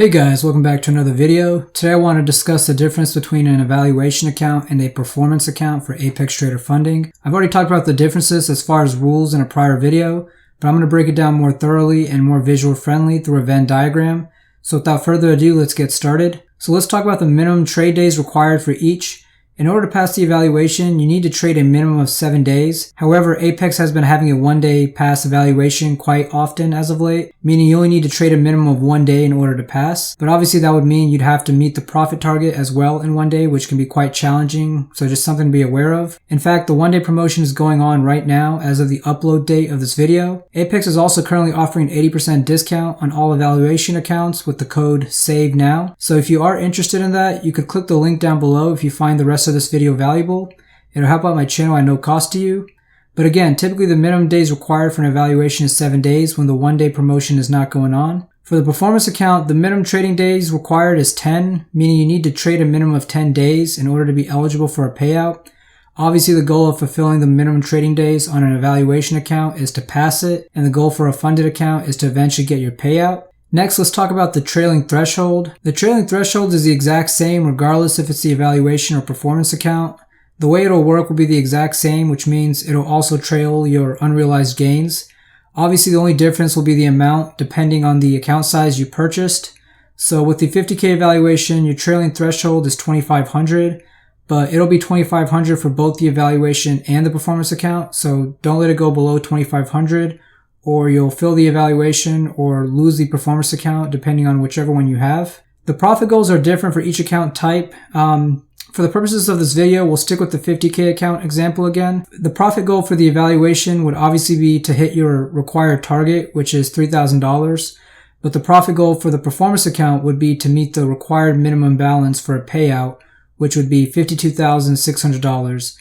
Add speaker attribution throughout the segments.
Speaker 1: Hey guys, welcome back to another video. Today I want to discuss the difference between an evaluation account and a performance account for Apex Trader funding. I've already talked about the differences as far as rules in a prior video, but I'm going to break it down more thoroughly and more visual friendly through a Venn diagram. So without further ado, let's get started. So let's talk about the minimum trade days required for each. In order to pass the evaluation, you need to trade a minimum of 7 days. However, Apex has been having a 1-day pass evaluation quite often as of late, meaning you only need to trade a minimum of 1 day in order to pass. But obviously that would mean you'd have to meet the profit target as well in 1 day, which can be quite challenging, so just something to be aware of. In fact, the 1-day promotion is going on right now as of the upload date of this video. Apex is also currently offering 80% discount on all evaluation accounts with the code SAVENOW. So if you are interested in that, you could click the link down below if you find the rest of this video valuable. It'll help out my channel at no cost to you. But again, typically the minimum days required for an evaluation is 7 days when the 1-day promotion is not going on. For the performance account, the minimum trading days required is 10, meaning you need to trade a minimum of 10 days in order to be eligible for a payout. Obviously, the goal of fulfilling the minimum trading days on an evaluation account is to pass it, and the goal for a funded account is to eventually get your payout. Next, let's talk about the trailing threshold. The trailing threshold is the exact same regardless if it's the evaluation or performance account. The way it'll work will be the exact same, which means it'll also trail your unrealized gains. Obviously, the only difference will be the amount depending on the account size you purchased. So with the 50K evaluation, your trailing threshold is 2,500, but it'll be 2,500 for both the evaluation and the performance account. So don't let it go below 2,500. Or you'll fill the evaluation or lose the performance account depending on whichever one you have. The profit goals are different for each account type. For the purposes of this video, we'll stick with the 50K account example again. The profit goal for the evaluation would obviously be to hit your required target, which is $3,000. But the profit goal for the performance account would be to meet the required minimum balance for a payout, which would be $52,600.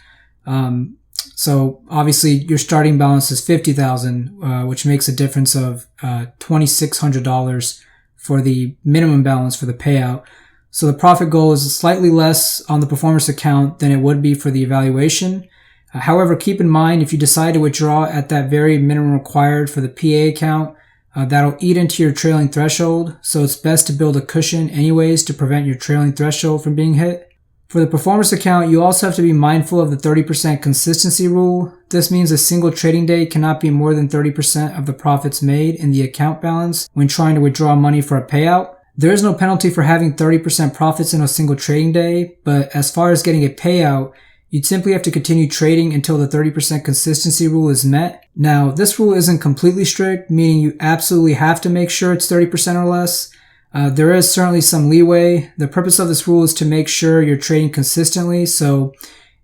Speaker 1: So obviously your starting balance is $50,000, which makes a difference of $2,600 for the minimum balance for the payout. So the profit goal is slightly less on the performance account than it would be for the evaluation. However, keep in mind if you decide to withdraw at that very minimum required for the PA account, that'll eat into your trailing threshold. So it's best to build a cushion anyways to prevent your trailing threshold from being hit. For the performance account, you also have to be mindful of the 30% consistency rule. This means a single trading day cannot be more than 30% of the profits made in the account balance when trying to withdraw money for a payout. There is no penalty for having 30% profits in a single trading day, but as far as getting a payout, you'd simply have to continue trading until the 30% consistency rule is met. Now, this rule isn't completely strict, meaning you absolutely have to make sure it's 30% or less. There is certainly some leeway. The purpose of this rule is to make sure you're trading consistently. So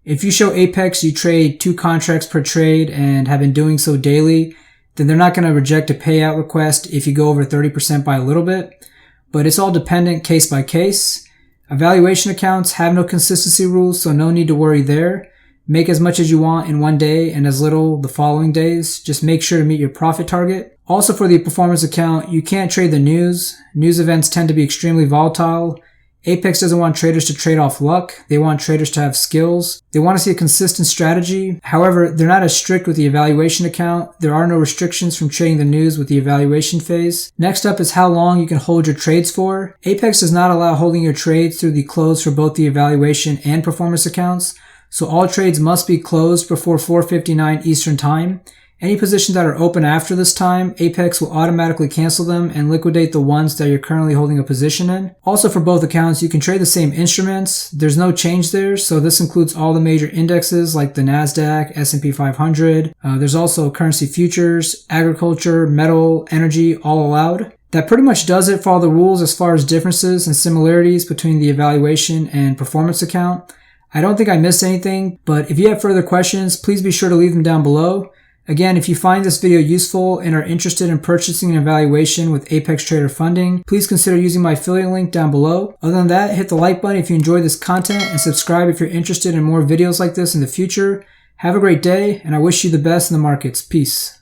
Speaker 1: if you show Apex you trade 2 contracts per trade and have been doing so daily, then they're not going to reject a payout request if you go over 30% by a little bit. But it's all dependent case by case. Evaluation accounts have no consistency rules, so no need to worry there. Make as much as you want in 1 day and as little the following days. Just make sure to meet your profit target. Also for the performance account, you can't trade the news. News events tend to be extremely volatile. Apex doesn't want traders to trade off luck. They want traders to have skills. They want to see a consistent strategy. However, they're not as strict with the evaluation account. There are no restrictions from trading the news with the evaluation phase. Next up is how long you can hold your trades for. Apex does not allow holding your trades through the close for both the evaluation and performance accounts. So all trades must be closed before 4:59 Eastern Time. Any positions that are open after this time, Apex will automatically cancel them and liquidate the ones that you're currently holding a position in. Also for both accounts, you can trade the same instruments. There's no change there, so this includes all the major indexes like the NASDAQ, S&P 500. There's also currency futures, agriculture, metal, energy, all allowed. That pretty much does it for all the rules as far as differences and similarities between the evaluation and performance account. I don't think I missed anything, but if you have further questions, please be sure to leave them down below. Again, if you find this video useful and are interested in purchasing an evaluation with Apex Trader funding, please consider using my affiliate link down below. Other than that, hit the like button if you enjoyed this content and subscribe if you're interested in more videos like this in the future. Have a great day, and I wish you the best in the markets. Peace.